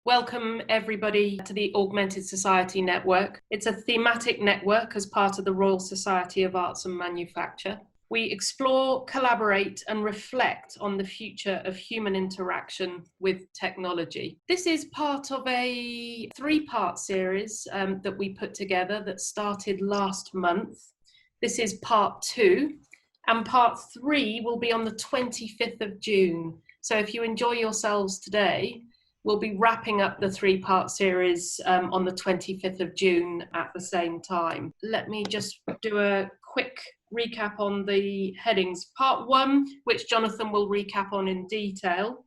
Welcome everybody to the Augmented Society Network. It's a thematic network as part of the Royal Society of Arts and Manufacture. We explore, collaborate and reflect on the future of human interaction with technology. This is part of a three-part series that we put together that started last month. This is part 2, and part 3 will be on the 25th of June. So if you enjoy yourselves today, we'll be wrapping up the three-part series on the 25th of June at the same time. Let me just do a quick recap on the headings. Part 1, which Jonathan will recap on in detail,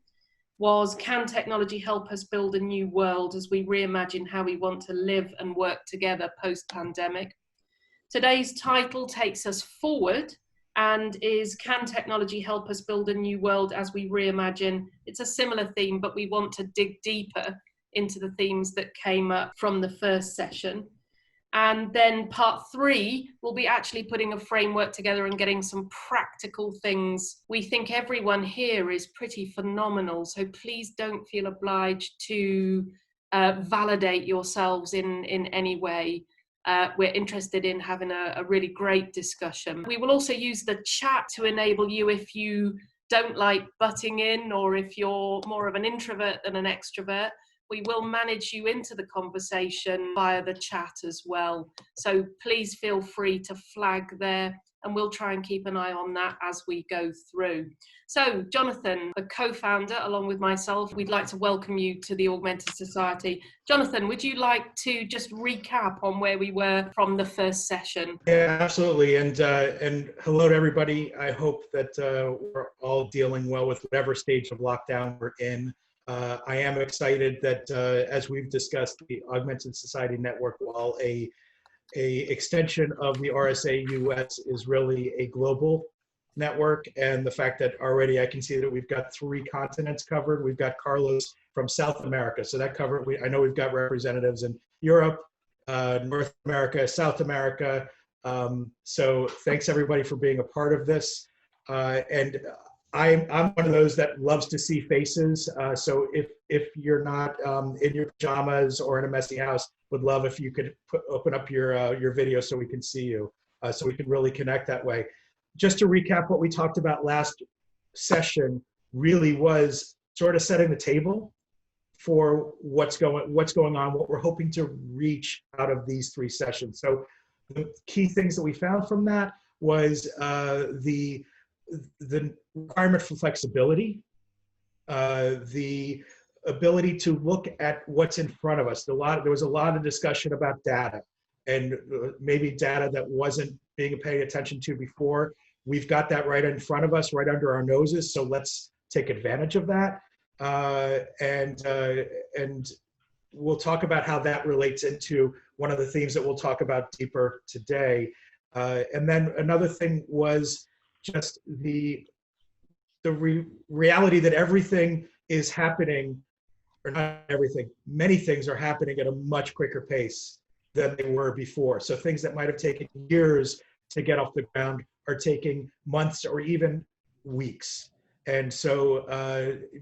was Can Technology Help Us Build a New World as we reimagine how we want to live and work together post-pandemic? Today's title takes us forward and is Can Technology Help Us Build a New World as we reimagine? It's a similar theme, but we want to dig deeper into the themes that came up from the first session. And then part 3 will be actually putting a framework together and getting some practical things. We think everyone here is pretty phenomenal, so please don't feel obliged to validate yourselves in any way. We're interested in having a really great discussion. We will also use the chat to enable you, if you don't like butting in or if you're more of an introvert than an extrovert, we will manage you into the conversation via the chat as well. So please feel free to flag there and we'll try and keep an eye on that as we go through. So Jonathan, the co-founder, along with myself, we'd like to welcome you to the Augmented Society. Jonathan, would you like to just recap on where we were from the first session? Yeah, absolutely. And hello to everybody. I hope that we're all dealing well with whatever stage of lockdown we're in. I am excited that, as we've discussed, the Augmented Society Network, while a extension of the RSA US, is really a global network, and the fact that already I can see that we've got 3 continents covered. We've got Carlos from South America, so that covered. I know we've got representatives in Europe, North America, South America. So thanks everybody for being a part of this. And I'm one of those that loves to see faces. So if you're not in your pajamas or in a messy house, would love if you could open up your video so we can see you, so we can really connect that way. Just to recap, what we talked about last session really was sort of setting the table for what's going on, what we're hoping to reach out of these 3 sessions. So the key things that we found from that was the requirement for flexibility, the ability to look at what's in front of us. There was a lot of discussion about data, and maybe data that wasn't being paid attention to before. We've got that right in front of us, right under our noses, so let's take advantage of that. And we'll talk about how that relates into one of the themes that we'll talk about deeper today. And then another thing was just the reality that everything is happening, or not everything, many things are happening at a much quicker pace than they were before. So things that might have taken years to get off the ground are taking months or even weeks. And so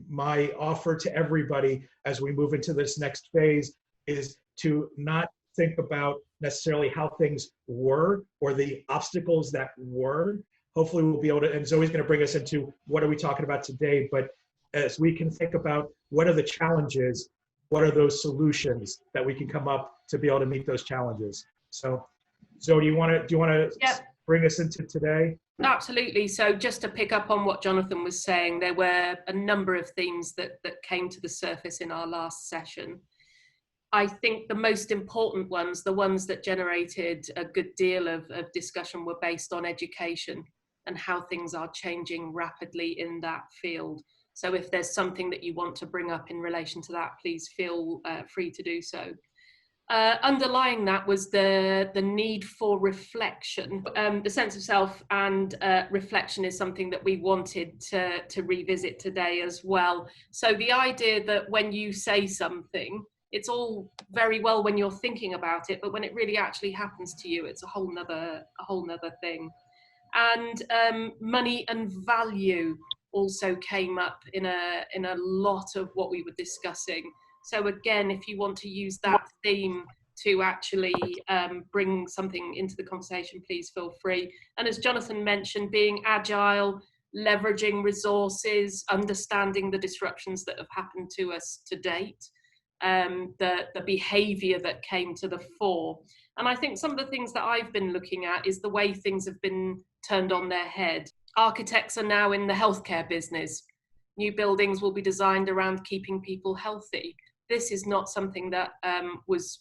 my offer to everybody as we move into this next phase is to not think about necessarily how things were or the obstacles that were. Hopefully we'll be able to, and Zoe's going to bring us into what are we talking about today, but as we can think about what are the challenges, what are those solutions that we can come up to be able to meet those challenges. So Zoe, do you want to Yep. bring us into today? Absolutely. So just to pick up on what Jonathan was saying, there were a number of themes that came to the surface in our last session. I think the most important ones, the ones that generated a good deal of discussion, were based on education and how things are changing rapidly in that field. So if there's something that you want to bring up in relation to that, please feel free to do so. Underlying that was the need for reflection. The sense of self and reflection is something that we wanted to revisit today as well. So the idea that when you say something, it's all very well when you're thinking about it, but when it really actually happens to you, it's a whole nother thing. And money and value also came up in a lot of what we were discussing. So again, if you want to use that theme to actually bring something into the conversation, please feel free. And as Jonathan mentioned, being agile, leveraging resources, understanding the disruptions that have happened to us to date, the behavior that came to the fore. And I think some of the things that I've been looking at is the way things have been turned on their head. Architects are now in the healthcare business. New buildings will be designed around keeping people healthy. This is not something that was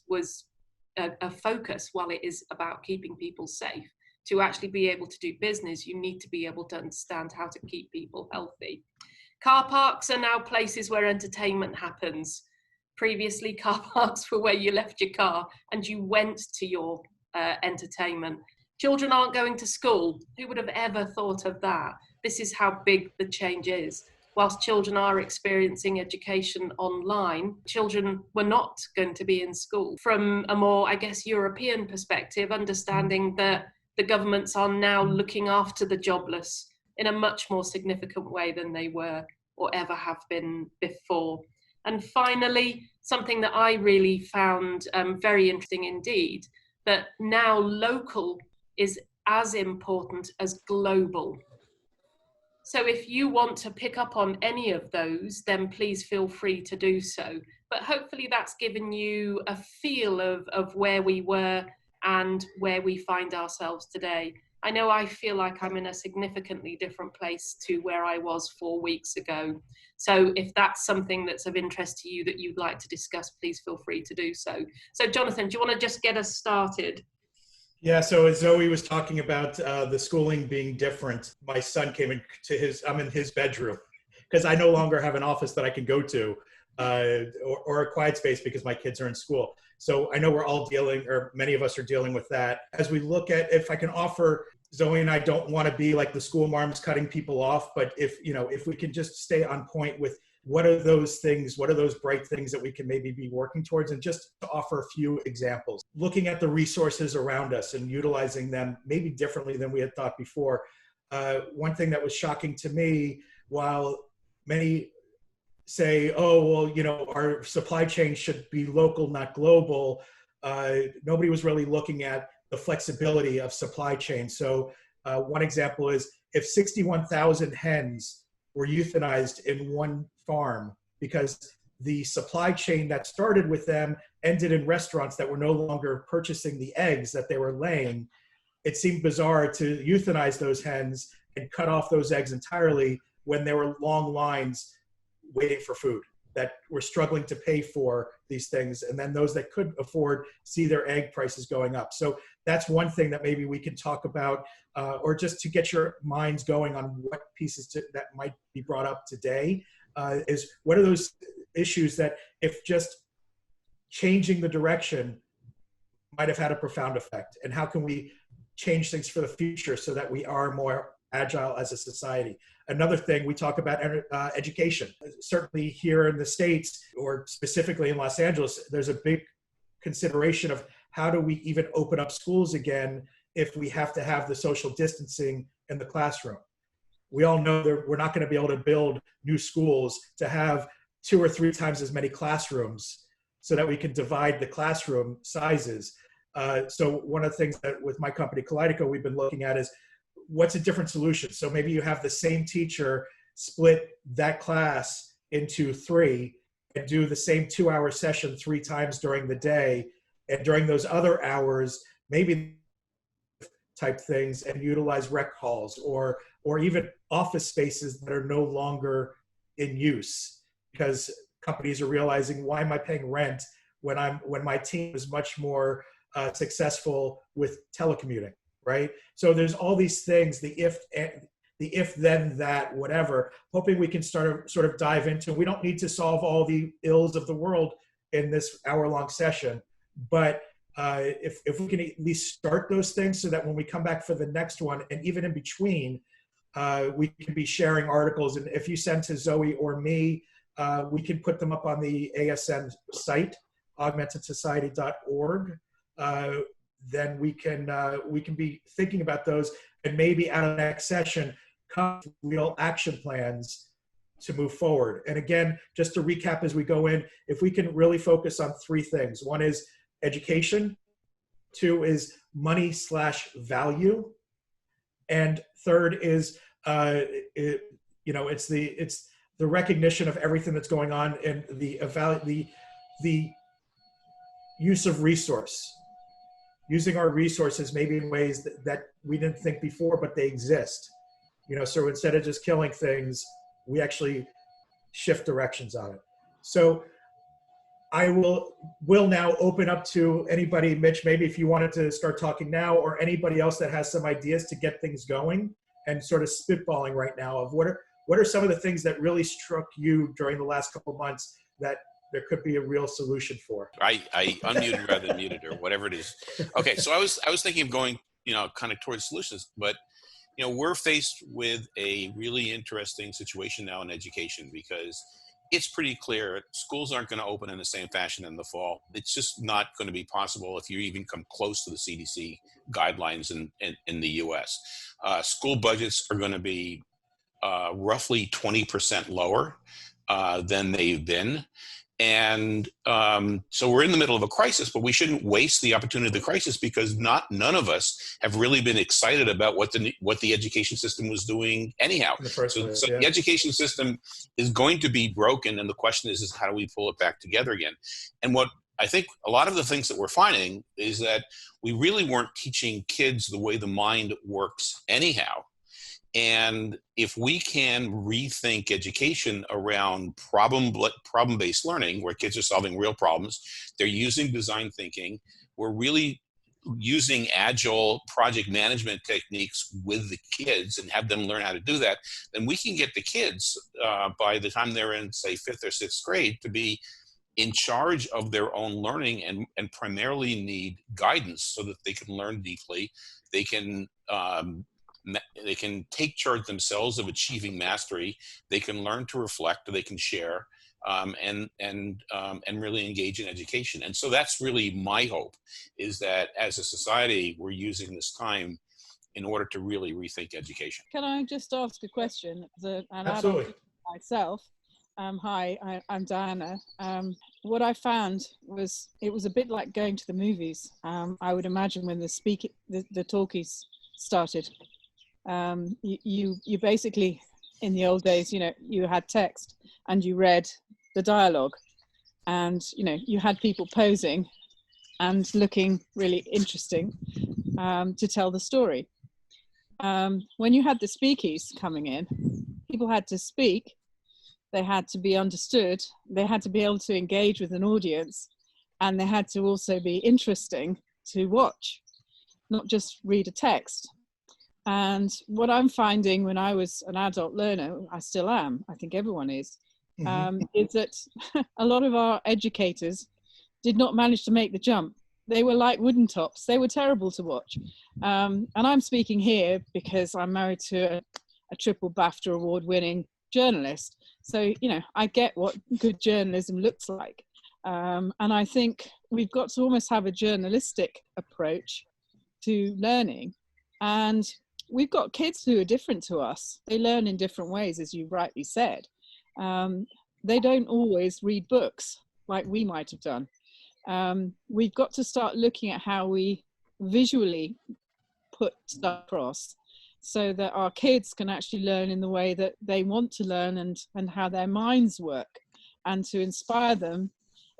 a focus, while it is about keeping people safe. To actually be able to do business, you need to be able to understand how to keep people healthy. Car parks are now places where entertainment happens. Previously, car parks were where you left your car and you went to your entertainment. Children aren't going to school. Who would have ever thought of that? This is how big the change is. Whilst children are experiencing education online, children were not going to be in school. From a more, I guess, European perspective, understanding that the governments are now looking after the jobless in a much more significant way than they were or ever have been before. And finally, something that I really found very interesting indeed, that now local is as important as global. So if you want to pick up on any of those, then please feel free to do so. But hopefully that's given you a feel of where we were and where we find ourselves today. I know I feel like I'm in a significantly different place to where I was 4 weeks ago. So if that's something that's of interest to you that you'd like to discuss, please feel free to do so. So Jonathan, do you want to just get us started? Yeah, so as Zoe was talking about the schooling being different, my son came into I'm in his bedroom because I no longer have an office that I can go to or a quiet space because my kids are in school. So I know we're all dealing, or many of us are dealing with that. As we look at, if I can offer, Zoe and I don't want to be like the school marms cutting people off, but if we can just stay on point with what are those things, what are those bright things that we can maybe be working towards, and just to offer a few examples. Looking at the resources around us and utilizing them maybe differently than we had thought before. One thing that was shocking to me, while many say, oh, well, our supply chain should be local, not global, nobody was really looking at the flexibility of supply chain. So one example is if 61,000 hens were euthanized in one farm because the supply chain that started with them ended in restaurants that were no longer purchasing the eggs that they were laying, it seemed bizarre to euthanize those hens and cut off those eggs entirely when there were long lines waiting for food that were struggling to pay for these things. And then those that could afford see their egg prices going up. So that's one thing that maybe we can talk about, or just to get your minds going on what pieces that might be brought up today, is what are those issues that if just changing the direction might have had a profound effect, and how can we change things for the future so that we are more agile as a society. Another thing, we talk about education. Certainly here in the States, or specifically in Los Angeles, there's a big consideration of how do we even open up schools again if we have to have the social distancing in the classroom. We all know that we're not going to be able to build new schools to have 2 or 3 times as many classrooms so that we can divide the classroom sizes. So one of the things that with my company, Kaleido, we've been looking at is what's a different solution. So maybe you have the same teacher split that class into 3 and do the same 2-hour session 3 times during the day. And during those other hours, maybe type things and utilize rec halls or even office spaces that are no longer in use, because companies are realizing, why am I paying rent when my team is much more successful with telecommuting, right? So there's all these things, the if then that whatever, hoping we can sort of dive into. We don't need to solve all the ills of the world in this hour-long session, but if we can at least start those things so that when we come back for the next one, and even in between, we can be sharing articles. And if you send to Zoe or me, we can put them up on the ASN site, augmentedsociety.org. Then we can be thinking about those, and maybe out of the next session come real action plans to move forward. And again, just to recap as we go in, if we can really focus on three things. One is education, two is money/value, and third is it's the recognition of everything that's going on and the use of resource, using our resources maybe in ways that we didn't think before, but they exist. So instead of just killing things, we actually shift directions on it. So I will now open up to anybody. Mitch, maybe if you wanted to start talking now, or anybody else that has some ideas to get things going and sort of spitballing right now of what are some of the things that really struck you during the last couple of months that there could be a real solution for. I unmuted rather than muted, or whatever it is. Okay, so I was thinking of going, kind of towards solutions, but we're faced with a really interesting situation now in education, because it's pretty clear schools aren't going to open in the same fashion in the fall. It's just not going to be possible if you even come close to the CDC guidelines in the US. School budgets are going to be roughly 20% lower than they've been. And so we're in the middle of a crisis, but we shouldn't waste the opportunity of the crisis, because none of us have really been excited about what the education system was doing anyhow. The education system is going to be broken, and the question is how do we pull it back together again? And what I think a lot of the things that we're finding is that we really weren't teaching kids the way the mind works anyhow. And if we can rethink education around problem-based learning, where kids are solving real problems, they're using design thinking, we're really using agile project management techniques with the kids and have them learn how to do that, then we can get the kids, by the time they're in, say, 5th or 6th grade, to be in charge of their own learning and primarily need guidance so that they can learn deeply. They can take charge themselves of achieving mastery. They can learn to reflect. They can share, and really engage in education. And so that's really my hope, is that as a society, we're using this time in order to really rethink education. Can I just ask a question? Absolutely. Adult myself. Hi, I'm Diana. What I found was it was a bit like going to the movies. I would imagine when the talkies started. You basically, in the old days, you had text and you read the dialogue, and you had people posing and looking really interesting to tell the story. When you had the speakies coming in, people had to speak, they had to be understood, they had to be able to engage with an audience, and they had to also be interesting to watch, not just read a text. And what I'm finding when I was an adult learner, I still am, I think everyone is that a lot of our educators did not manage to make the jump. They were like wooden tops. They were terrible to watch. And I'm speaking here because I'm married to a triple BAFTA award winning journalist. So, I get what good journalism looks like. And I think we've got to almost have a journalistic approach to learning. And we've got kids who are different to us. They learn in different ways, as you rightly said. They don't always read books like we might have done. We've got to start looking at how we visually put stuff across so that our kids can actually learn in the way that they want to learn and how their minds work, and to inspire them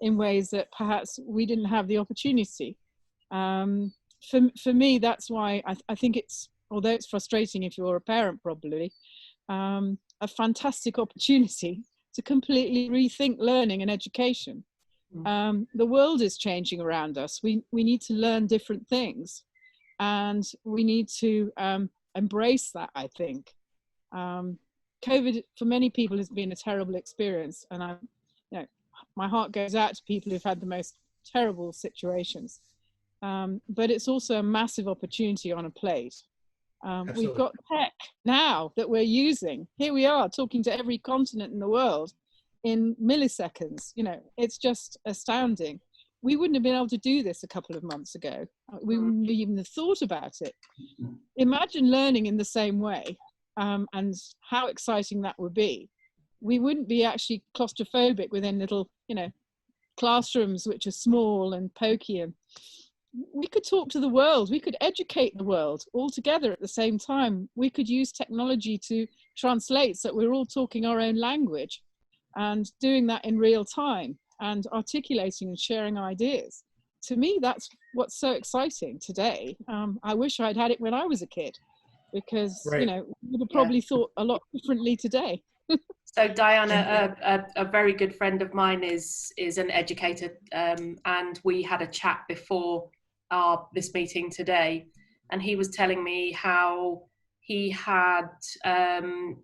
in ways that perhaps we didn't have the opportunity. For me, that's why I think it's, although it's frustrating if you're a parent probably, a fantastic opportunity to completely rethink learning and education. The world is changing around us. We need to learn different things, and we need to embrace that, I think. COVID for many people has been a terrible experience, and my heart goes out to people who've had the most terrible situations. But it's also a massive opportunity on a plate. We've got tech now that we're using. Here we are talking to every continent in the world in milliseconds. It's just astounding. We wouldn't have been able to do this a couple of months ago. We wouldn't even have thought about it. Imagine learning in the same way, and how exciting that would be. we wouldn't be actually claustrophobic within little, classrooms which are small and pokey, and we could talk to the world, we could educate the world all together at the same time. We could use technology to translate so that we're all talking our own language and doing that in real time and articulating and sharing ideas. To me, that's what's so exciting today. I wish I'd had it when I was a kid, because Right. we would have probably thought a lot differently today. So Diana, a very good friend of mine is an educator, and we had a chat before this meeting today, and he was telling me how he had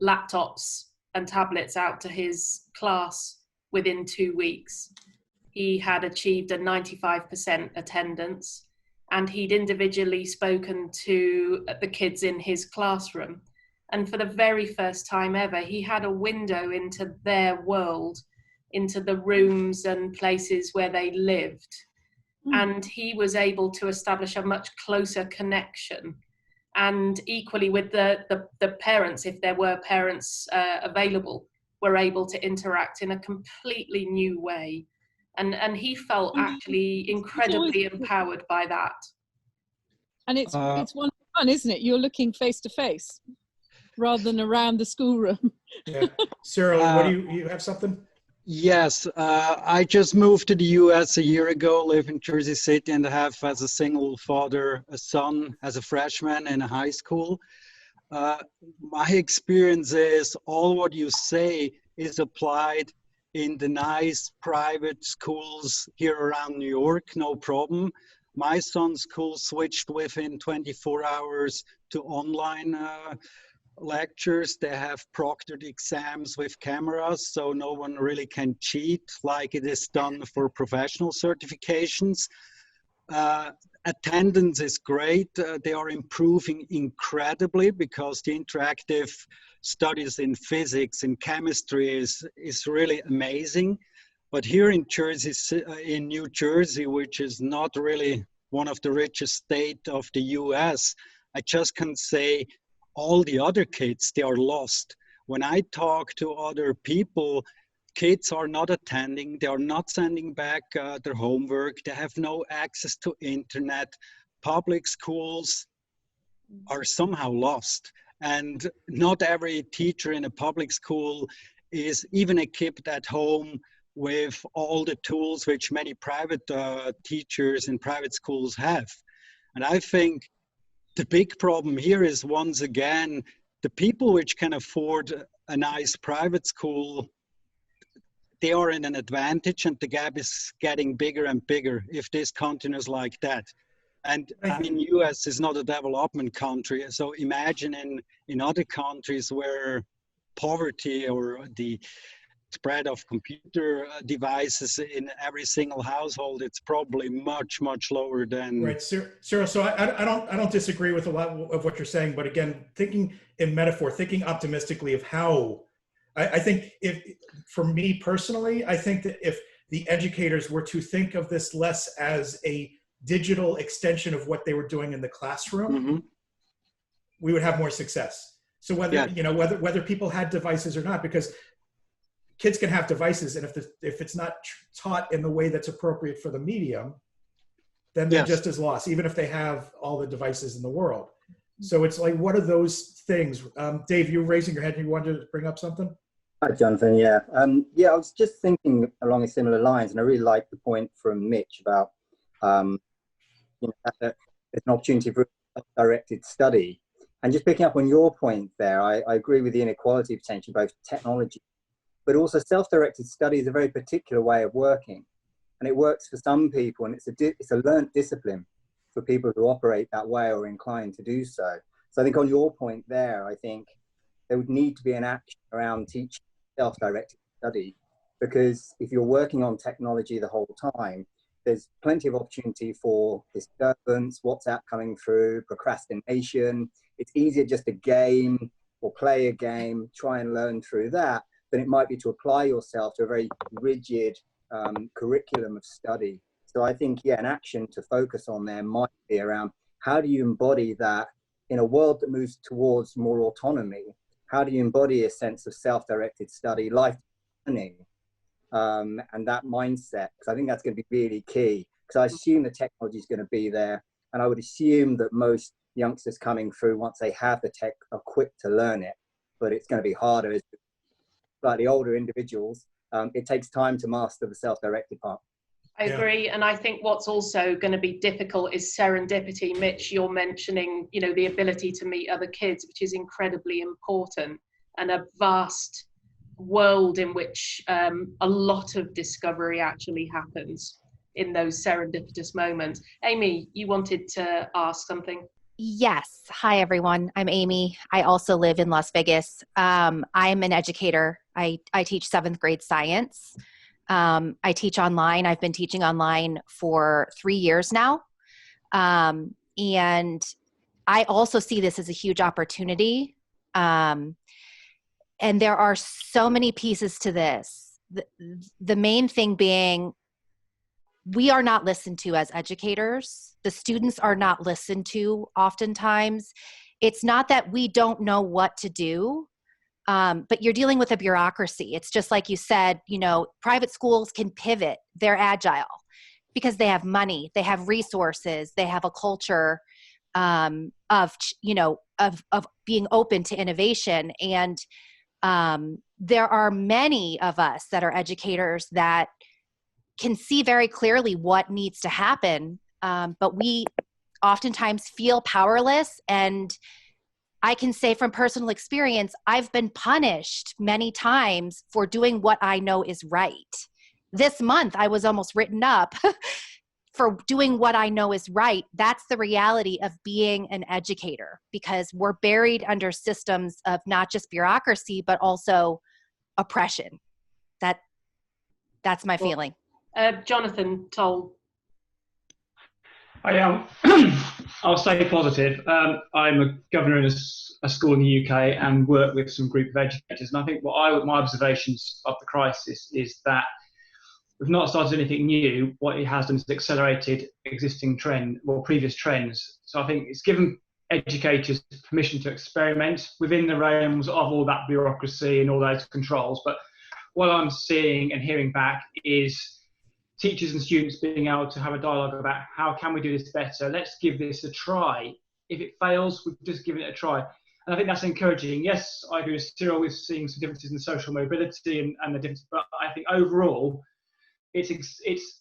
laptops and tablets out to his class within 2 weeks. He had achieved a 95% attendance, and he'd individually spoken to the kids in his classroom. And for the very first time ever, he had a window into their world, into the rooms and places where they lived. And he was able to establish a much closer connection. And equally with the parents, if there were parents available, were able to interact in a completely new way. And he felt actually incredibly empowered by that. And it's one fun, isn't it? You're looking face to face rather than around the schoolroom. Yeah. Cyril, what do you have something? Yes, I just moved to the US a year ago, live in Jersey City, and have, as a single father, a son as a freshman in a high school. My experience is all what you say is applied in the nice private schools here around New York, no problem. My son's school switched within 24 hours to online lectures. They have proctored exams with cameras, so no one really can cheat like it is done for professional certifications. Attendance is great. They are improving incredibly because the interactive studies in physics and chemistry is really amazing. But here in New Jersey, which is not really one of the richest states of the US, I just can say all the other kids, they are lost. When I talk to other people, kids are not attending, they are not sending back their homework, they have no access to internet. Public schools are somehow lost. And not every teacher in a public school is even equipped at home with all the tools which many private teachers in private schools have. And I think the big problem here is, once again, the people which can afford a nice private school, they are in an advantage, and the gap is getting bigger and bigger if this continues like that. And I mean, US is not a development country, so imagine in other countries where poverty or the spread of computer devices in every single household, it's probably much, much lower than. Right, Cyril. So I don't disagree with a lot of what you're saying, but again, thinking in metaphor, thinking optimistically of how, I think for me personally, I think that if the educators were to think of this less as a digital extension of what they were doing in the classroom, we would have more success. So whether people had devices or not, because kids can have devices, and if it's not taught in the way that's appropriate for the medium, then they're just as lost, even if they have all the devices in the world. So it's like, what are those things? Dave, you were raising your hand and you wanted to bring up something? Hi, Jonathan. Yeah, I was just thinking along similar lines, and I really like the point from Mitch about there's an opportunity for directed study. And just picking up on your point there, I agree with the inequality potential, both technology, but also self-directed study is a very particular way of working. And it works for some people, and it's a learned discipline for people who operate that way or are inclined to do so. So I think on your point there, I think there would need to be an action around teaching self-directed study, because if you're working on technology the whole time, there's plenty of opportunity for disturbance, WhatsApp coming through, procrastination. It's easier just to game or play a game, try and learn through that, than it might be to apply yourself to a very rigid curriculum of study. So I think, an action to focus on there might be around how do you embody that in a world that moves towards more autonomy? how do you embody a sense of self-directed study, life learning, and that mindset? Because I think that's going to be really key, because I assume the technology is going to be there, and I would assume that most youngsters coming through, once they have the tech, are quick to learn it, but it's going to be harder as slightly older individuals. It takes time to master the self-directed part. I agree. And I think what's also going to be difficult is serendipity. Mitch, you're mentioning, you know, the ability to meet other kids, which is incredibly important, and a vast world in which a lot of discovery actually happens in those serendipitous moments. Amy, you wanted to ask something? Yes. Hi, everyone. I'm Amy. I also live in Las Vegas. I'm an educator. I teach 7th grade science. I teach online. I've been teaching online for 3 years now. And I also see this as a huge opportunity. And there are so many pieces to this. The main thing being, we are not listened to as educators. The students are not listened to oftentimes. It's not that we don't know what to do, but you're dealing with a bureaucracy. It's just like you said, you know, private schools can pivot. They're agile because they have money, they have resources, they have a culture of being open to innovation. And there are many of us that are educators that can see very clearly what needs to happen, but we oftentimes feel powerless. And I can say from personal experience, I've been punished many times for doing what I know is right. This month, I was almost written up for doing what I know is right. That's the reality of being an educator, because we're buried under systems of not just bureaucracy, but also oppression. That's my feeling. Jonathan Toll. I'll stay positive. I'm a governor in a school in the UK and work with some group of educators. And I think my observations of the crisis is that we've not started anything new. What it has done is accelerated existing previous trends. So I think it's given educators permission to experiment within the realms of all that bureaucracy and all those controls. But what I'm seeing and hearing back is teachers and students being able to have a dialogue about how can we do this better? Let's give this a try. If it fails, we've just given it a try. And I think that's encouraging. Yes, I agree with Cyril, we're seeing some differences in social mobility and the difference, but I think overall, it's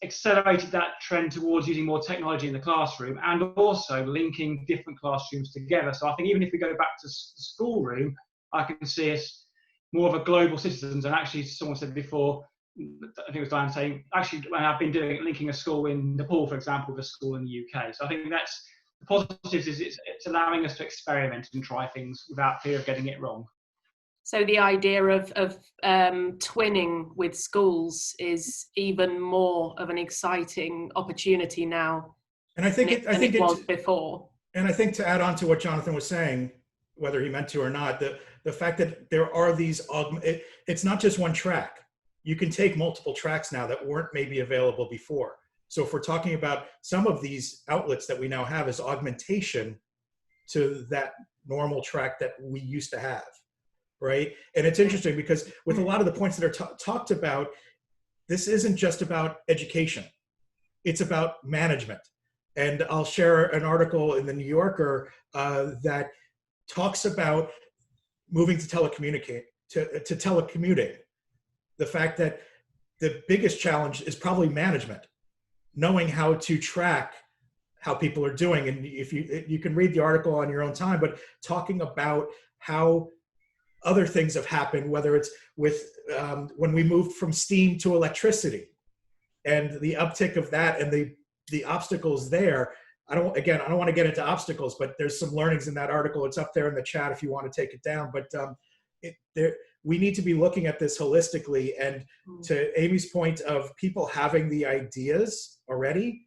accelerated that trend towards using more technology in the classroom and also linking different classrooms together. So I think even if we go back to the schoolroom, I can see us more of a global citizens. And actually, someone said before, I think it was Diane saying, actually, when I've been linking a school in Nepal, for example, with a school in the UK. So I think that's the positives is it's allowing us to experiment and try things without fear of getting it wrong. So the idea of twinning with schools is even more of an exciting opportunity now. And I think it was before. And I think to add on to what Jonathan was saying, whether he meant to or not, the fact that there are these it's not just one track. You can take multiple tracks now that weren't maybe available before. So if we're talking about some of these outlets that we now have as augmentation to that normal track that we used to have, right? And it's interesting because with a lot of the points that are talked about, this isn't just about education. It's about management. And I'll share an article in the New Yorker that talks about moving to telecommuting. The fact that the biggest challenge is probably management, knowing how to track how people are doing. And if you can read the article on your own time, but talking about how other things have happened, whether it's with when we moved from steam to electricity and the uptick of that and the obstacles there. I don't want to get into obstacles, but there's some learnings in that article. It's up there in the chat if you want to take it down. But we need to be looking at this holistically. And to Amy's point of people having the ideas already,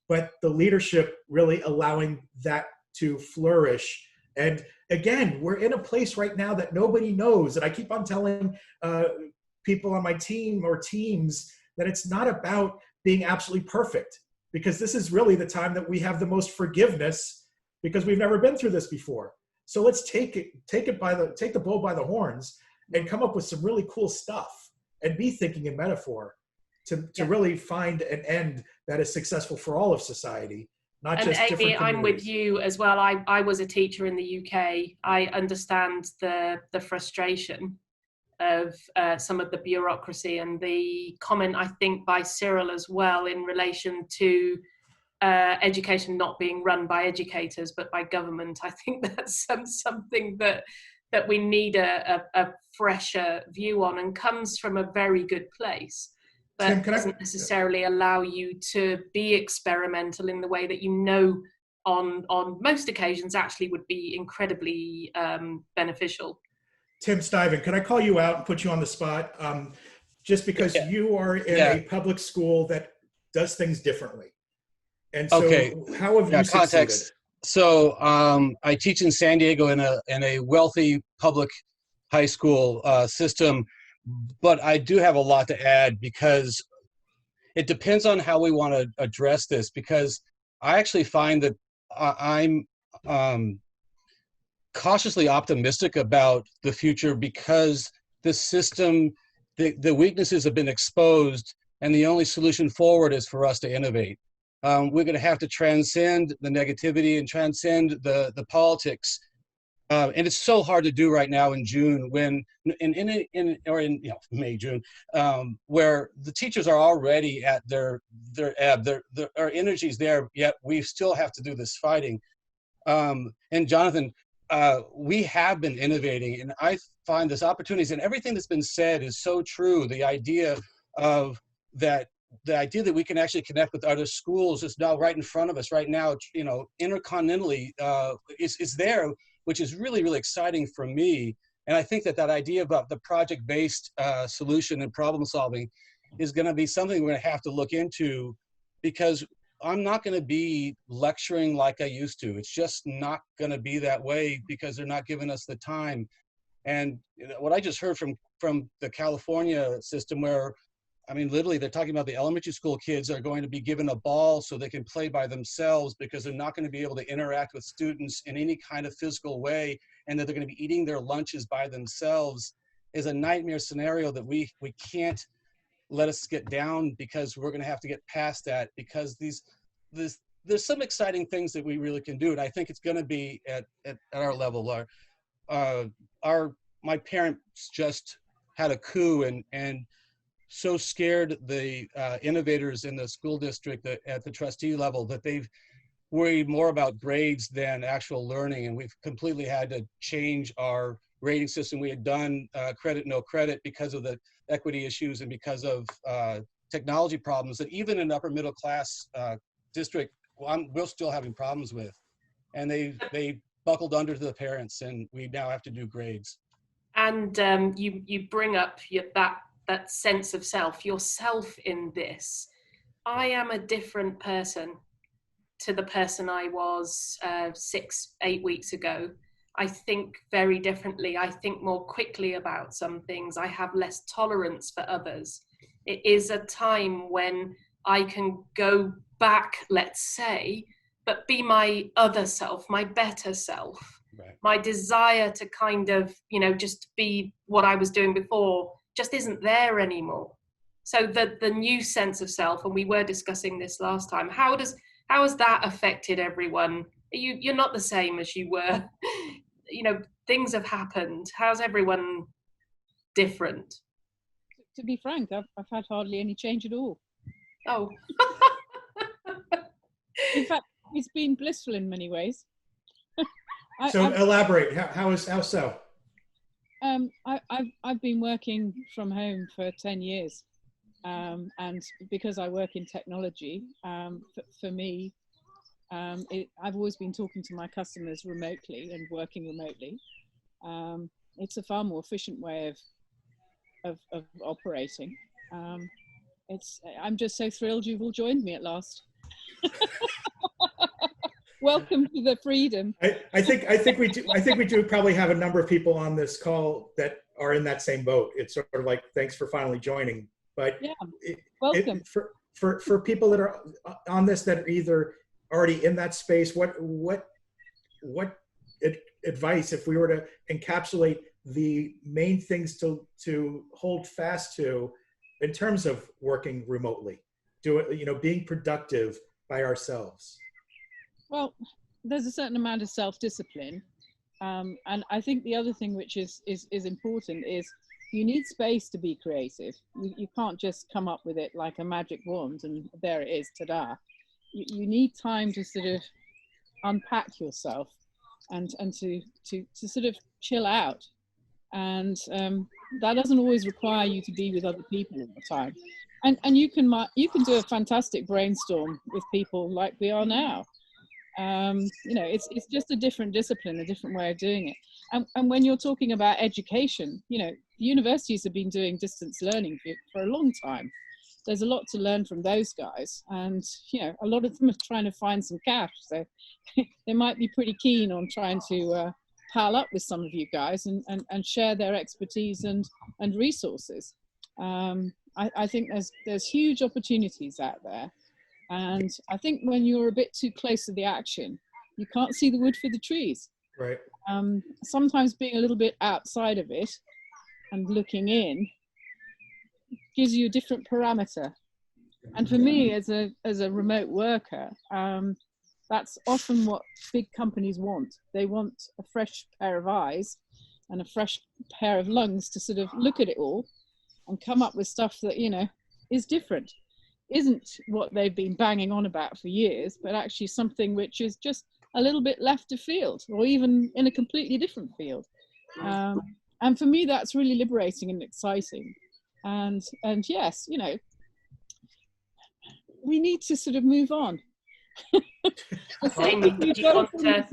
but the leadership really allowing that to flourish. And again, we're in a place right now that nobody knows. And I keep on telling people on my team or teams that it's not about being absolutely perfect, because this is really the time that we have the most forgiveness because we've never been through this before. So let's take the bull by the horns and come up with some really cool stuff and be thinking in metaphor to really find an end that is successful for all of society, not just Amy, different communities. I'm with you as well. I was a teacher in the UK. I understand the frustration of some of the bureaucracy, and the comment, I think, by Cyril as well in relation to education not being run by educators but by government. I think that's something that we need a fresher view on, and comes from a very good place, but Tim, doesn't necessarily allow you to be experimental in the way that on most occasions actually would be incredibly beneficial. Tim Stiven, could I call you out and put you on the spot? Just because you are in a public school that does things differently. And so how have you succeeded? So I teach in San Diego in a wealthy public high school system, but I do have a lot to add, because it depends on how we want to address this, because I actually find that I'm cautiously optimistic about the future, because the system, the weaknesses have been exposed, and the only solution forward is for us to innovate. We're going to have to transcend the negativity and transcend the politics, and it's so hard to do right now in June, when in May, June, where the teachers are already at their our energy's there, yet we still have to do this fighting. And Jonathan, we have been innovating, and I find this opportunities, and everything that's been said is so true. The idea that we can actually connect with other schools is now right in front of us right now, intercontinentally, is there, which is really, really exciting for me. And I think that idea about the project-based solution and problem solving is going to be something we're going to have to look into, because I'm not going to be lecturing like I used to. It's just not going to be that way, because they're not giving us the time. And what I just heard from the California system, where, I mean, literally, they're talking about the elementary school kids are going to be given a ball so they can play by themselves, because they're not going to be able to interact with students in any kind of physical way, and that they're going to be eating their lunches by themselves, is a nightmare scenario that we can't let us get down, because we're going to have to get past that, because there's some exciting things that we really can do. And I think it's going to be at our level. My parents just had a coup and so scared the innovators in the school district at the trustee level that they've worried more about grades than actual learning. And we've completely had to change our rating system. We had done credit, no credit, because of the equity issues and because of technology problems that even in upper middle class district, we're still having problems with. And they buckled under to the parents, and we now have to do grades. And you bring up that sense of self, yourself in this. I am a different person to the person I was 6-8 weeks ago. I think very differently. I think more quickly about some things. I have less tolerance for others. It is a time when I can go back, let's say, but be my other self, my better self. Right. My desire to kind of, just be what I was doing before just isn't there anymore. So the new sense of self, and we were discussing this last time, how has that affected everyone? You're not the same as you were. Things have happened. How's everyone different? To be frank, I've had hardly any change at all. Oh. In fact, it's been blissful in many ways. Elaborate. How so? I've been working from home for 10 years, and because I work in technology, for me, I've always been talking to my customers remotely and working remotely. It's a far more efficient way of operating. I'm just so thrilled you've all joined me at last. Welcome to the freedom. I think we do probably have a number of people on this call that are in that same boat. It's sort of like, thanks for finally joining. But yeah, welcome. For people that are on this that are either already in that space, what advice, if we were to encapsulate the main things to hold fast to in terms of working remotely, being productive by ourselves? Well, there's a certain amount of self-discipline. And I think the other thing which is important is you need space to be creative. You can't just come up with it like a magic wand and there it is, ta-da. You need time to sort of unpack yourself and to sort of chill out. And that doesn't always require you to be with other people all the time. And you can do a fantastic brainstorm with people like we are now. It's just a different discipline, a different way of doing it. And when you're talking about education, universities have been doing distance learning for a long time. There's a lot to learn from those guys, and a lot of them are trying to find some cash, so they might be pretty keen on trying to pal up with some of you guys and share their expertise and resources. I think there's huge opportunities out there. And I think when you're a bit too close to the action, you can't see the wood for the trees. Right. Sometimes being a little bit outside of it and looking in gives you a different parameter. And for me, as a remote worker, that's often what big companies want. They want a fresh pair of eyes and a fresh pair of lungs to sort of look at it all and come up with stuff that, is different. Isn't what they've been banging on about for years, but actually something which is just a little bit left of field or even in a completely different field. And for me, that's really liberating and exciting. And yes, we need to sort of move on. Amy, do you want to?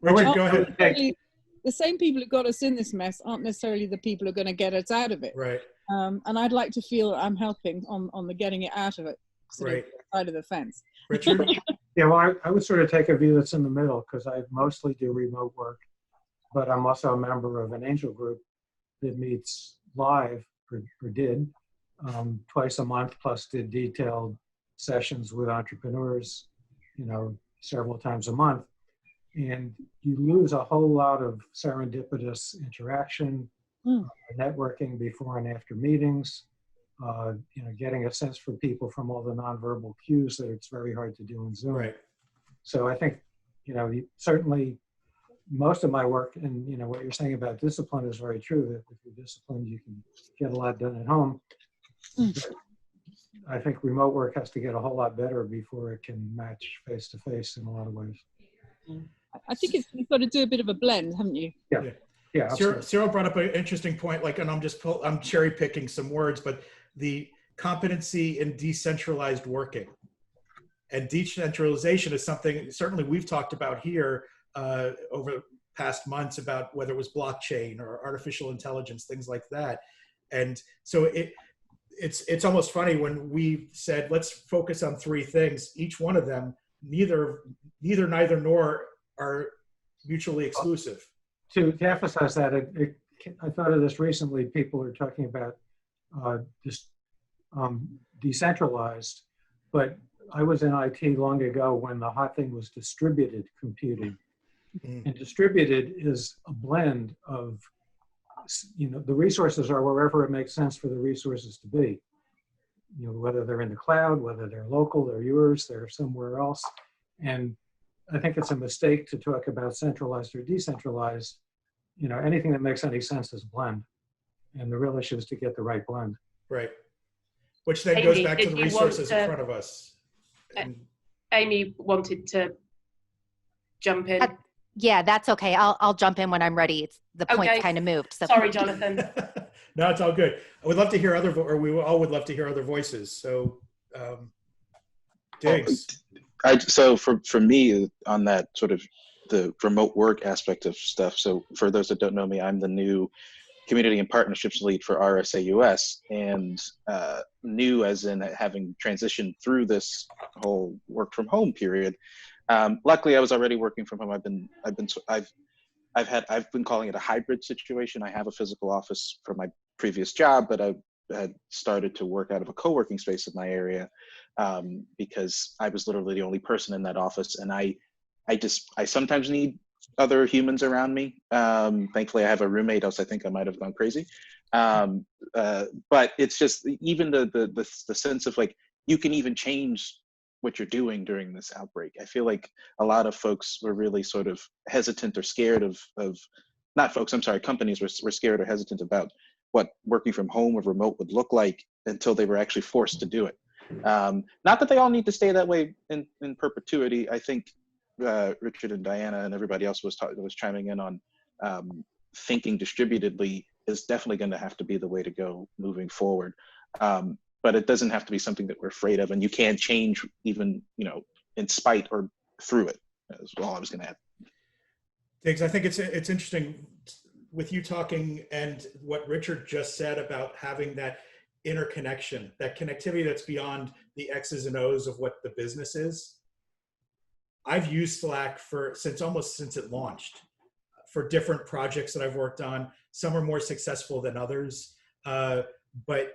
Richard, go ahead. The same people who got us in this mess aren't necessarily the people who are going to get us out of it. Right. And I'd like to feel I'm helping on the getting it out of it Right. side of the fence. Richard? Yeah, well, I would sort of take a view that's in the middle because I mostly do remote work, but I'm also a member of an angel group that meets live, or did, twice a month, plus did detailed sessions with entrepreneurs, several times a month. And you lose a whole lot of serendipitous interaction, networking before and after meetings, getting a sense for people from all the nonverbal cues that it's very hard to do in Zoom. Right. So I think, certainly most of my work and, what you're saying about discipline is very true, that if you're disciplined, you can get a lot done at home. I think remote work has to get a whole lot better before it can match face-to-face in a lot of ways. I think you've got to do a bit of a blend, haven't you? Yeah. Cyril brought up an interesting point, and I'm cherry picking some words, but the competency in decentralized working and decentralization is something certainly we've talked about here over the past months about whether it was blockchain or artificial intelligence, things like that. And so it's almost funny when we said, let's focus on three things. Each one of them, neither, nor are mutually exclusive. To emphasize that, I thought of this recently. People are talking about just decentralized, but I was in IT long ago when the hot thing was distributed computing. And distributed is a blend of, the resources are wherever it makes sense for the resources to be. Whether they're in the cloud, whether they're local, they're yours, they're somewhere else. And I think it's a mistake to talk about centralized or decentralized. Anything that makes any sense is blend. And the real issue is to get the right blend. Right. Which then goes back to the resources in front of us. Amy wanted to jump in. Yeah, that's okay. I'll jump in when I'm ready. The point kind of moved. So. Sorry, Jonathan. No, it's all good. I would love to hear we all would love to hear other voices. So, Diggs. So for me, on that sort of the remote work aspect of stuff. So for those that don't know me, I'm the new community and partnerships lead for RSAUS, and new as in having transitioned through this whole work from home period. Luckily, I was already working from home. I've been calling it a hybrid situation. I have a physical office for my previous job, but I had started to work out of a co-working space in my area because I was literally the only person in that office, and I sometimes need other humans around me. Thankfully, I have a roommate, else I think I might have gone crazy. But it's just even the sense of like, you can even change what you're doing during this outbreak. I feel like a lot of folks were really sort of hesitant or scared of not folks, I'm sorry, companies were scared or hesitant about what working from home or remote would look like until they were actually forced to do it. Not that they all need to stay that way in perpetuity. I think Richard and Diana and everybody else was chiming in on thinking distributedly is definitely going to have to be the way to go moving forward. But it doesn't have to be something that we're afraid of, and you can change even, in spite or through it. Is all I was going to add. Diggs, I think it's interesting with you talking and what Richard just said about having that interconnection, that connectivity that's beyond the X's and O's of what the business is. I've used Slack since it launched for different projects that I've worked on. Some are more successful than others, but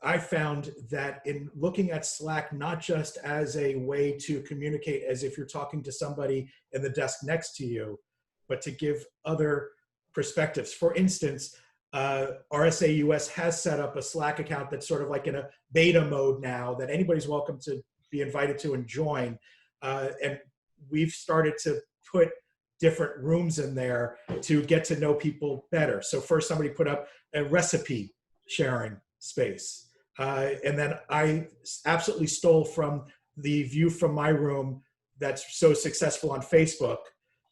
I found that in looking at Slack, not just as a way to communicate as if you're talking to somebody in the desk next to you, but to give other perspectives. For instance, RSA US has set up a Slack account that's sort of like in a beta mode now that anybody's welcome to be invited to and join. And we've started to put different rooms in there to get to know people better. So first somebody put up a recipe sharing space. And then I absolutely stole from the view from my room that's so successful on Facebook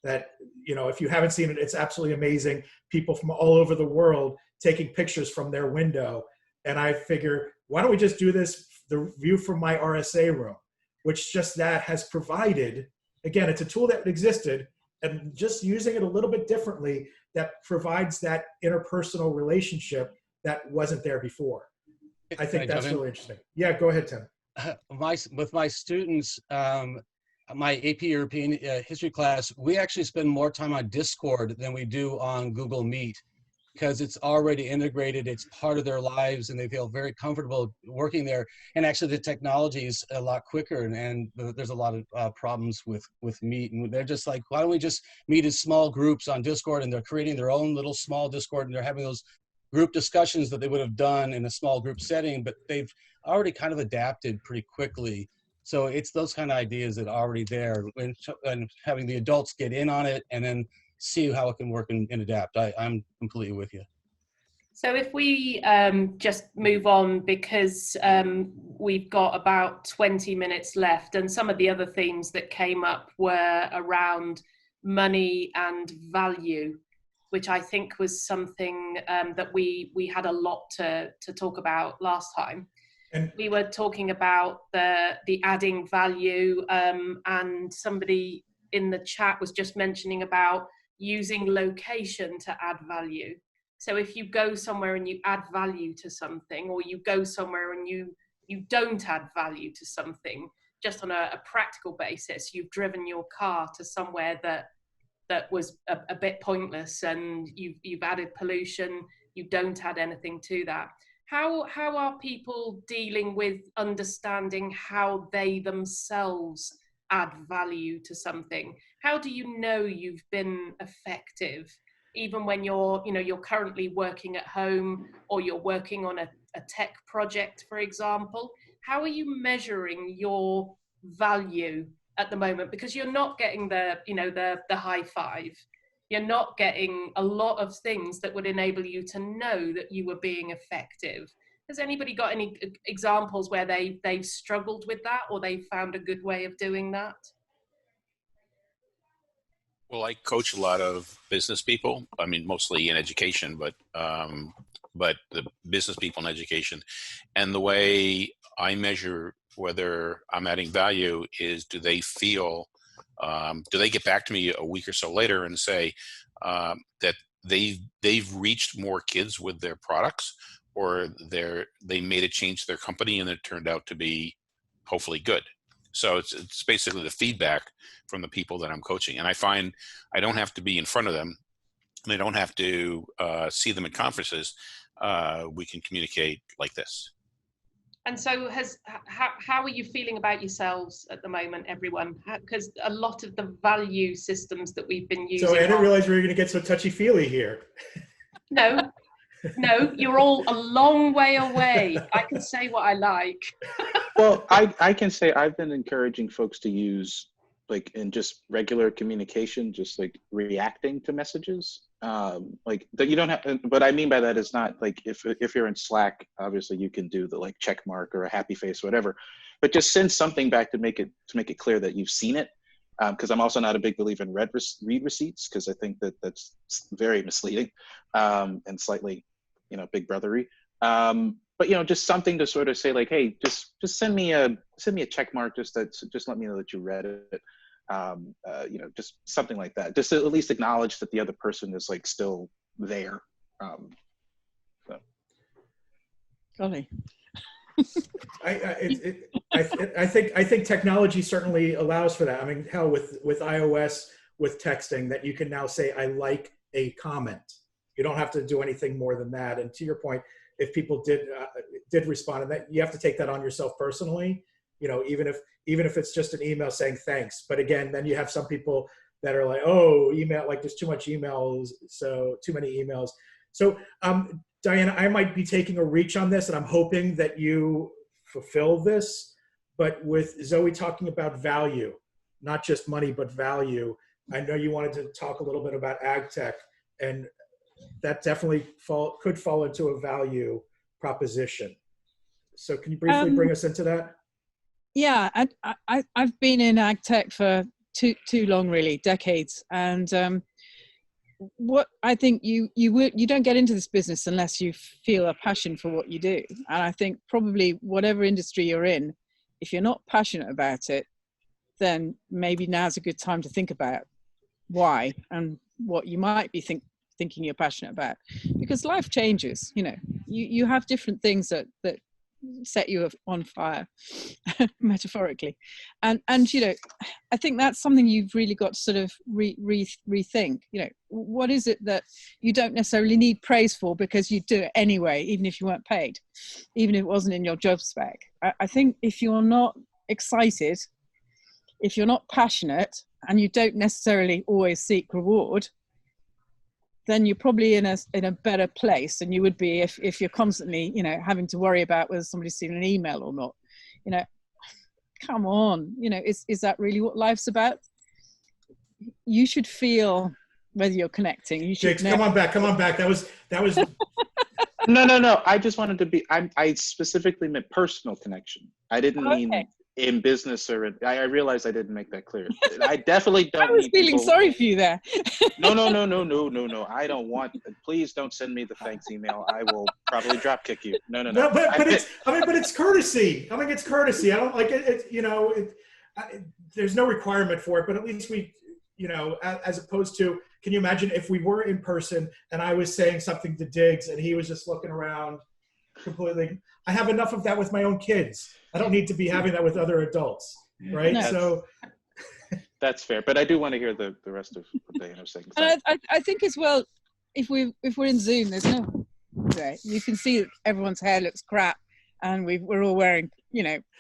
that, if you haven't seen it, it's absolutely amazing. People from all over the world taking pictures from their window. And I figure, why don't we just do this, the view from my RSA room, which just that has provided, again, it's a tool that existed, and just using it a little bit differently, that provides that interpersonal relationship that wasn't there before. I think that's really interesting. Yeah, go ahead, Tim. With my students, my AP European history class, we actually spend more time on Discord than we do on Google Meet, because it's already integrated, it's part of their lives, and they feel very comfortable working there. And actually the technology is a lot quicker, and there's a lot of problems with Meet. And they're just like, why don't we just meet in small groups on Discord? And they're creating their own little small Discord, and they're having those group discussions that they would have done in a small group setting, but they've already kind of adapted pretty quickly. So it's those kind of ideas that are already there, and having the adults get in on it and then see how it can work and adapt. I'm completely with you. So if we just move on, because we've got about 20 minutes left, and some of the other themes that came up were around money and value, which I think was something that we had a lot to talk about last time. And we were talking about the adding value, and somebody in the chat was just mentioning about using location to add value. So if you go somewhere and you add value to something, or you go somewhere and you don't add value to something, just on a practical basis, you've driven your car to somewhere that was a bit pointless, and you've added pollution, you don't add anything to that. How are people dealing with understanding how they themselves add value to something? How do you know you've been effective, even when you're currently working at home, or you're working on a tech project, for example? How are you measuring your value at the moment? Because you're not getting the high five. You're not getting a lot of things that would enable you to know that you were being effective. Has anybody got any examples where they've struggled with that, or they found a good way of doing that? Well, I coach a lot of business people. I mean, mostly in education, but the business people in education. And the way I measure whether I'm adding value is, do they feel, do they get back to me a week or so later and say that they've reached more kids with their products, or they made a change to their company and it turned out to be hopefully good. So it's basically the feedback from the people that I'm coaching. And I find I don't have to be in front of them, and I don't have to see them at conferences. We can communicate like this. And so how are you feeling about yourselves at the moment, everyone? Because a lot of the value systems that we've been using. So I didn't realize we were going to get so touchy-feely here. No, you're all a long way away. I can say what I like. Well, I can say I've been encouraging folks to use, like, in just regular communication, just like reacting to messages. Like that you don't have, what I mean by that is not like if you're in Slack, obviously you can do the like check mark or a happy face, whatever, but just send something back to make it clear that you've seen it. Because I'm also not a big believer in read receipts, because I think that that's very misleading and slightly, big brothery. But just something to sort of say like, hey, just send me a check mark, just let me know that you read it. Just something like that, just to at least acknowledge that the other person is like still there. So. Golly. I think technology certainly allows for that. I mean, hell, with iOS, with texting, that you can now say, I like a comment. You don't have to do anything more than that. And to your point, if people did respond, and that you have to take that on yourself personally, even if it's just an email saying thanks. But again, then you have some people that are like, oh, email, like there's too much emails, so too many emails. So Diana, I might be taking a reach on this, and I'm hoping that you fulfill this. But with Zoe talking about value, not just money, but value, I know you wanted to talk a little bit about ag tech, and that definitely could fall into a value proposition. So can you briefly bring us into that? Yeah, I've been in ag tech for too long, really, decades, and what I think you don't get into this business unless you feel a passion for what you do. And I think probably whatever industry you're in, if you're not passionate about it, then maybe now's a good time to think about why and what you might be thinking you're passionate about, because life changes. You have different things that set you on fire, metaphorically, and I think that's something you've really got to sort of rethink. What is it that you don't necessarily need praise for, because you do it anyway, even if you weren't paid, even if it wasn't in your job spec. I think if you're not excited, if you're not passionate, and you don't necessarily always seek reward, then you're probably in a better place than you would be if you're constantly, having to worry about whether somebody's seen an email or not. Come on, is that really what life's about? You should feel whether you're connecting. You should. Jakes, come on back. That was. No. I just wanted to be. I specifically meant personal connection. I didn't mean in business I realized I didn't make that clear. I definitely don't. I was feeling sorry for you there. No. I don't want. Please don't send me the thanks email. I will probably drop kick you. No. But it's courtesy. I mean, it's courtesy. I don't like it. There's no requirement for it, but at least we, as opposed to, can you imagine if we were in person and I was saying something to Diggs and he was just looking around completely. I have enough of that with my own kids. I don't need to be having that with other adults, right? No. That's fair, but I do want to hear the rest of what Diana was saying. And I think as well, if we're in Zoom, there's no way. You can see that everyone's hair looks crap, and we're all wearing,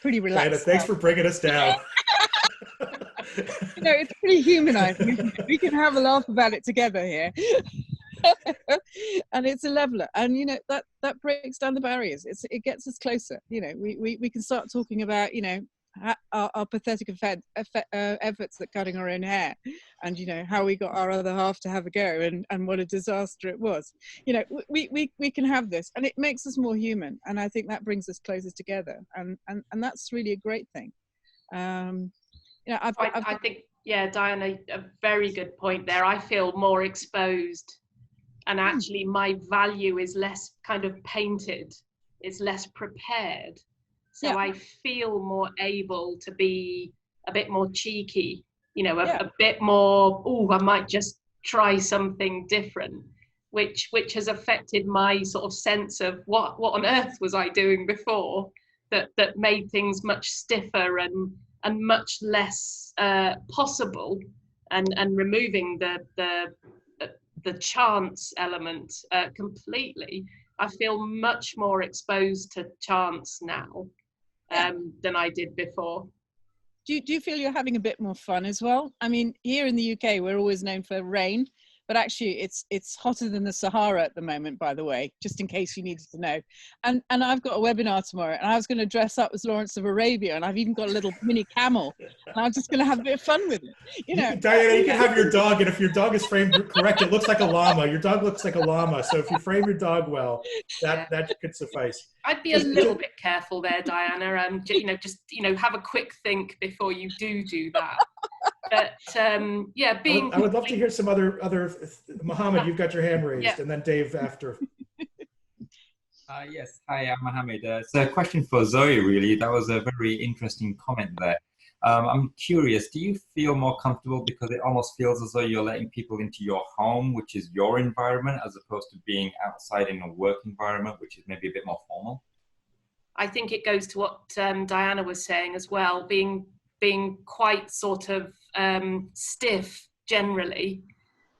pretty relaxed. Diana, thanks for bringing us down. It's pretty humanizing. We can have a laugh about it together here. And it's a leveler, and that breaks down the barriers. It gets us closer. We can start talking about our pathetic efforts at cutting our own hair, and how we got our other half to have a go, and what a disaster it was. We can have this, and it makes us more human, and I think that brings us closer together, and that's really a great thing. I think, Diana, a very good point there. I feel more exposed, and actually my value is less kind of painted, it's less prepared. So I feel more able to be a bit more cheeky, a bit more, I might just try something different, which has affected my sort of sense of what on earth was I doing before that made things much stiffer and much less possible, and removing the chance element completely. I feel much more exposed to chance now than I did before. Do you feel you're having a bit more fun as well? I mean, here in the UK, we're always known for rain, but actually it's hotter than the Sahara at the moment, by the way, just in case you needed to know. And I've got a webinar tomorrow, and I was going to dress up as Lawrence of Arabia, and I've even got a little mini camel, and I'm just going to have a bit of fun with it. You know, Diana, you can have your dog, and if your dog is framed correct, it looks like a llama. Your dog looks like a llama, so if you frame your dog well, that could suffice. I'd be a little bit careful there, Diana, and just have a quick think before you do that. But yeah, I would love to hear some other. Mohammed, you've got your hand raised, yeah. And then Dave after. Yes, hi, I'm Mohammed. So a question for Zoe, really. That was a very interesting comment there. I'm curious, do you feel more comfortable because it almost feels as though you're letting people into your home, which is your environment, as opposed to being outside in a work environment, which is maybe a bit more formal? I think it goes to what Diana was saying as well, being quite sort of stiff generally.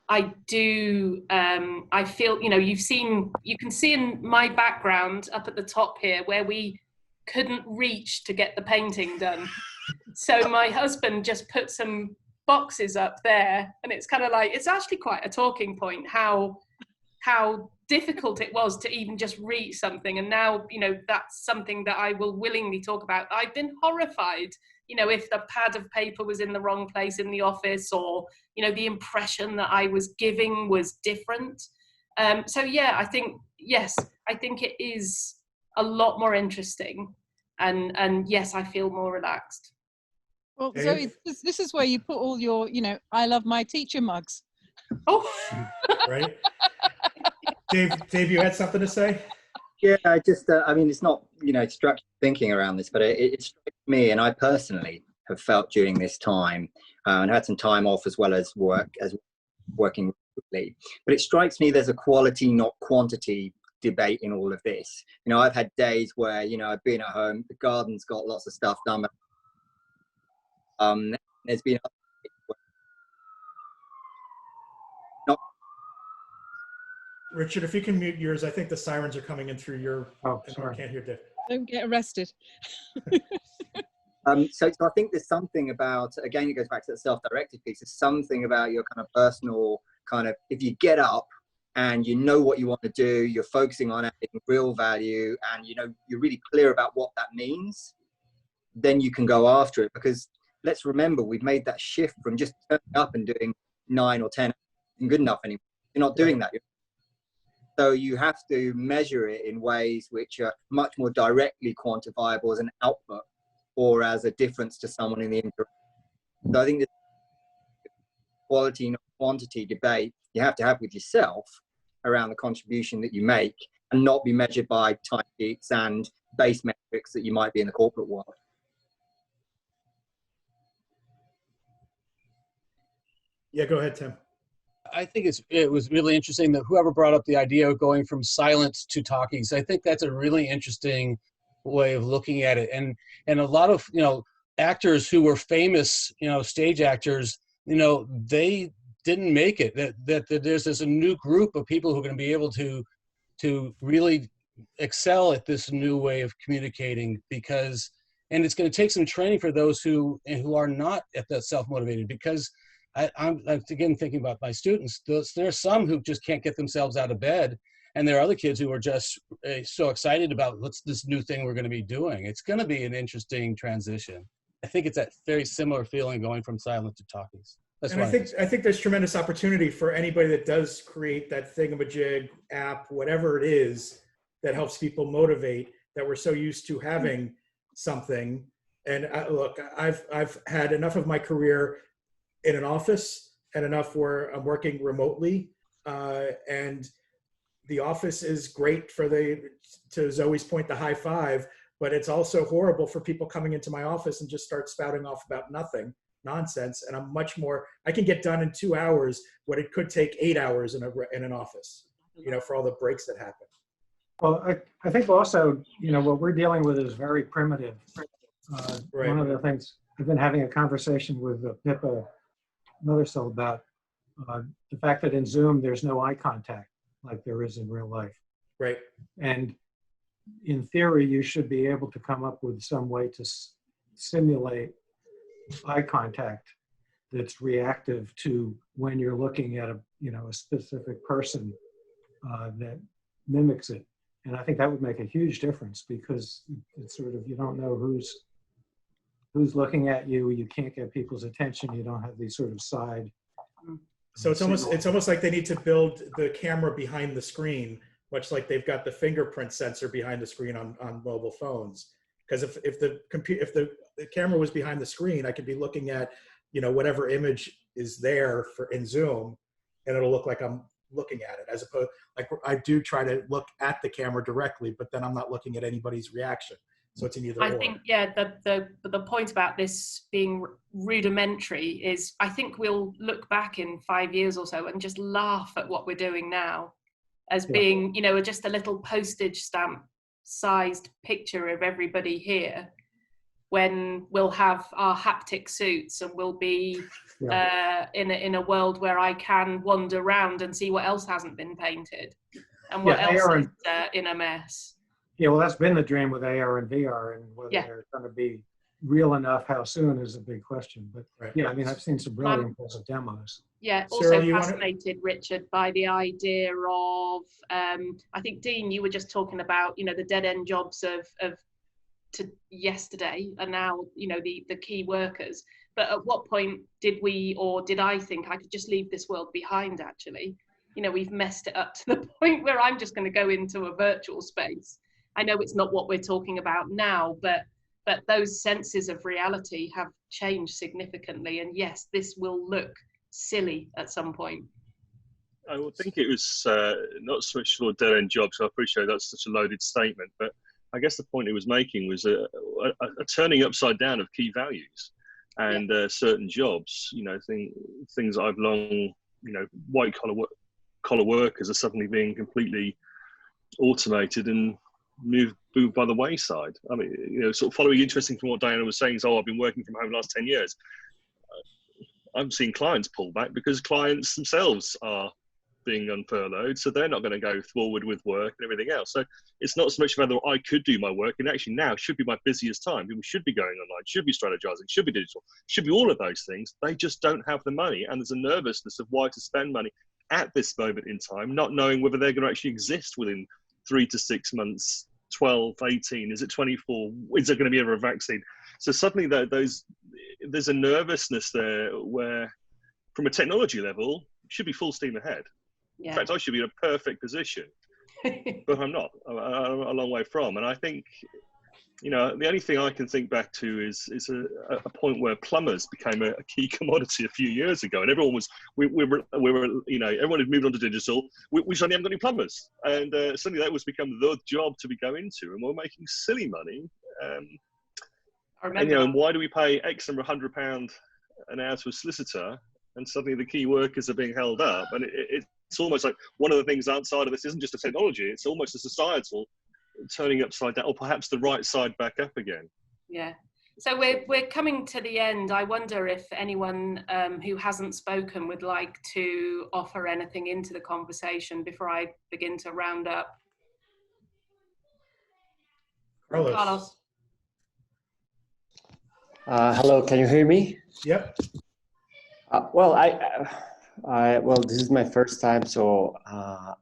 I do, I feel, you can see in my background up at the top here where we couldn't reach to get the painting done. So my husband just put some boxes up there, and it's kind of like, it's actually quite a talking point how difficult it was to even just reach something. And now, that's something that I will willingly talk about. I've been horrified, if the pad of paper was in the wrong place in the office, or, the impression that I was giving was different. So yeah, I think it is a lot more interesting. And yes, I feel more relaxed. Well, Zoe, this is where you put all your, I love my teacher mugs. Oh, right. Dave, you had something to say? Yeah, I just, it's not, structured thinking around this, but it strikes me, and I personally have felt during this time, and had some time off as well as working remotely, but it strikes me there's a quality, not quantity debate in all of this. I've had days where, I've been at home, the garden's got lots of stuff done. There's been Richard, if you can mute yours, I think the sirens are coming in through your. Oh, sorry. I can't hear Dave. Don't get arrested. So I think there's something about, again, it goes back to the self-directed piece. There's something about your kind of personal if you get up and you know what you want to do, you're focusing on adding real value, and you're really clear about what that means, then you can go after it. Because let's remember, we've made that shift from just turning up and doing 9 or 10 isn't good enough anymore. You're not doing that. So you have to measure it in ways which are much more directly quantifiable as an output or as a difference to someone in the interaction. So I think this quality, not quantity debate you have to have with yourself around the contribution that you make, and not be measured by time sheets and base metrics that you might be in the corporate world. Yeah, go ahead, Tim. I think it was really interesting that whoever brought up the idea of going from silent to talkies. I think that's a really interesting way of looking at it. And a lot of, actors who were famous, stage actors, they didn't make it. That there's this a new group of people who are going to be able to really excel at this new way of communicating, and it's going to take some training for those who are not at that self-motivated, because I'm again thinking about my students. There are some who just can't get themselves out of bed, and there are other kids who are just so excited about what's this new thing we're going to be doing. It's going to be an interesting transition. I think it's that very similar feeling going from silent to talkies. That's and I think there's tremendous opportunity for anybody that does create that thingamajig app, whatever it is, that helps people motivate, that we're so used to having something. And look, I've had enough of my career in an office and enough where I'm working remotely. And the office is great to Zoe's point, the high five, but it's also horrible for people coming into my office and just start spouting off about nonsense. And I'm I can get done in 2 hours what it could take 8 hours in an office, for all the breaks that happen. Well, I think also, what we're dealing with is very primitive. Right. One of the things, I've been having a conversation with Pippa Mothersell about the fact that in Zoom, there's no eye contact like there is in real life. Right. And in theory, you should be able to come up with some way to simulate eye contact that's reactive to when you're looking at a specific person that mimics it. And I think that would make a huge difference, because it's sort of, you don't know who's looking at you. You can't get people's attention. You don't have these sort of side. So it's almost like they need to build the camera behind the screen, much like they've got the fingerprint sensor behind the screen on mobile phones. Because if the camera was behind the screen, I could be looking at, whatever image is there in Zoom, and it'll look like I'm looking at it, as opposed, like, I do try to look at the camera directly, but then I'm not looking at anybody's reaction. So it's an either or. I think, yeah, the point about this being rudimentary is, I think we'll look back in 5 years or so and just laugh at what we're doing now as being, just a little postage stamp sized picture of everybody here, when we'll have our haptic suits and we'll be in a world where I can wander around and see what else hasn't been painted and what else is in a mess. Yeah, well, that's been the dream with AR and VR, and whether they're going to be real enough, how soon, is a big question. But yeah, I mean, I've seen some really impressive demos. Yeah, also fascinated, Richard, by the idea of, I think, Dean, you were just talking about, the dead end jobs of yesterday are now, the key workers. But at what point did I think I could just leave this world behind, actually? We've messed it up to the point where I'm just going to go into a virtual space. I know it's not what we're talking about now, but those senses of reality have changed significantly. And yes, this will look silly at some point. I would think it was not so much for dead end jobs. I appreciate that's such a loaded statement, but I guess the point it was making was a turning upside down of key values and certain jobs. Things I've long, white collar workers are suddenly being completely automated and moved by the wayside. I mean, sort of following interesting from what Diana was saying is, I've been working from home the last 10 years. I'm seeing clients pull back because clients themselves are being unfurloughed, so they're not going to go forward with work and everything else. So it's not so much whether I could do my work, and actually now should be my busiest time. People should be going online, should be strategizing, should be digital, should be all of those things. They just don't have the money, and there's a nervousness of why to spend money at this moment in time, not knowing whether they're going to actually exist within 3 to 6 months, 12, 18, is it 24? Is there going to be ever a vaccine? So suddenly there's a nervousness there where, from a technology level, it should be full steam ahead. Yeah. In fact, I should be in a perfect position, but I'm not. I'm a long way from. And I think, the only thing I can think back to is a point where plumbers became a key commodity a few years ago, and everyone was, everyone had moved on to digital. We suddenly haven't got any plumbers, and suddenly that was become the job to be going into, and we're making silly money. And why do we pay X number £100 an hour to a solicitor, and suddenly the key workers are being held up? And it's almost like one of the things outside of this isn't just a technology; it's almost a societal turning upside down, or perhaps the right side back up again. Yeah. So we're coming to the end. I wonder if anyone who hasn't spoken would like to offer anything into the conversation before I begin to round up. Carlos. Hello, can you hear me? Yep. Well, well, this is my first time, so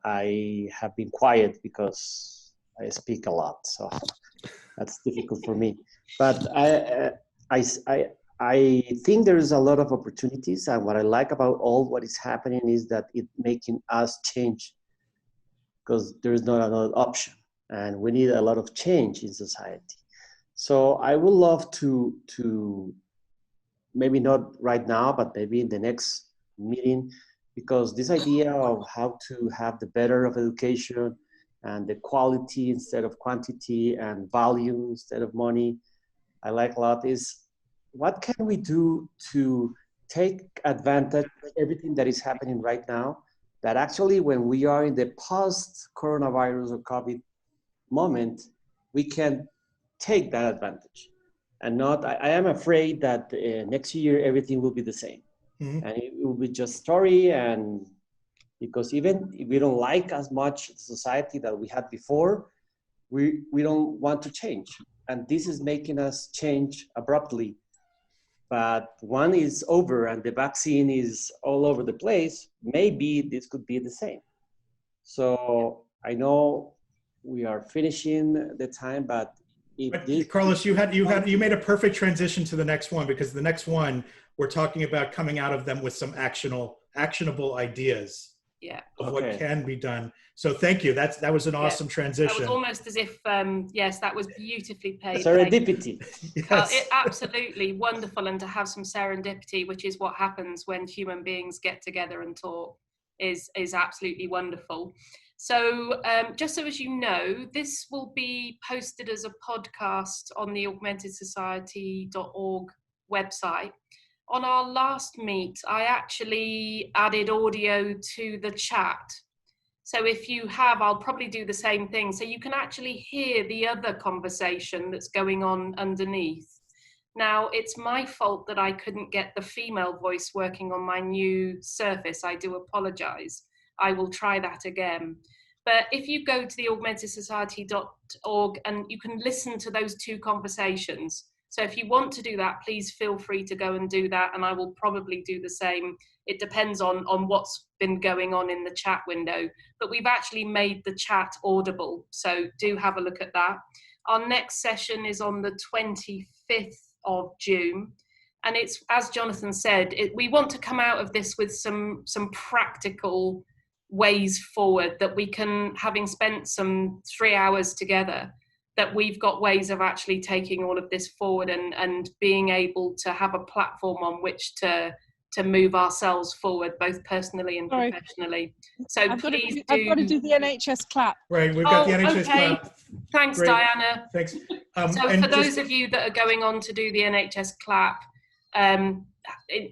I have been quiet because I speak a lot, so that's difficult for me. But I think there is a lot of opportunities, and what I like about all what is happening is that it's making us change, because there is not another option, and we need a lot of change in society. So I would love to maybe not right now, but maybe in the next meeting, because this idea of how to have the better of education and the quality instead of quantity and value instead of money, I like a lot, is what can we do to take advantage of everything that is happening right now, that actually when we are in the post-coronavirus or COVID moment, we can take that advantage. And not, I am afraid that next year everything will be the same. Mm-hmm. And it will be just story and because even if we don't like as much the society that we had before, we don't want to change. And this is making us change abruptly. But one is over and the vaccine is all over the place, maybe this could be the same. So I know we are finishing the time, but Carlos, you made a perfect transition to the next one, because the next one we're talking about coming out of them with some actionable ideas of what can be done. So thank you. That was an awesome transition. That was almost as if yes, that was beautifully paid. Serendipity. Yes. Absolutely wonderful, and to have some serendipity, which is what happens when human beings get together and talk, is absolutely wonderful. So just so as you know, this will be posted as a podcast on the augmentedsociety.org website. On our last meet, I actually added audio to the chat. So if you have, I'll probably do the same thing. So you can actually hear the other conversation that's going on underneath. Now, it's my fault that I couldn't get the female voice working on my new Surface. I do apologize. I will try that again. But if you go to the augmentedsociety.org, and you can listen to those two conversations. So if you want to do that, please feel free to go and do that. And I will probably do the same. It depends on what's been going on in the chat window. But we've actually made the chat audible. So do have a look at that. Our next session is on the 25th of June. And it's, as Jonathan said, we want to come out of this with some practical ways forward that we can, having spent some 3 hours together, that we've got ways of actually taking all of this forward and being able to have a platform on which to move ourselves forward, both personally and professionally. So I've got to do the NHS clap. Right, we've got the NHS clap. Thanks, Great. Diana. Thanks. So for those of you that are going on to do the NHS clap,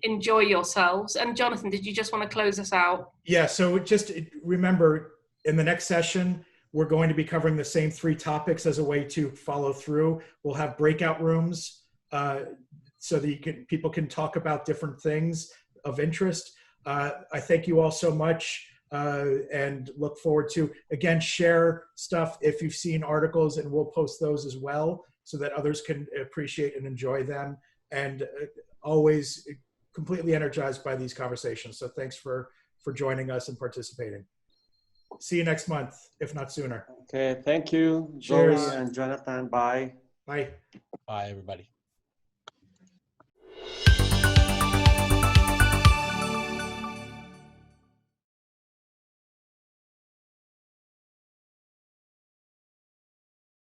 enjoy yourselves. And Jonathan, did you just want to close us out? Yeah, so just remember, in the next session, we're going to be covering the same 3 topics as a way to follow through. We'll have breakout rooms so that people can talk about different things of interest. I thank you all so much and look forward to, again, share stuff if you've seen articles, and we'll post those as well so that others can appreciate and enjoy them. And always completely energized by these conversations. So thanks for joining us and participating. See you next month, if not sooner. Okay, thank you, Cheers. Zoe and Jonathan. Bye. Bye. Bye, everybody.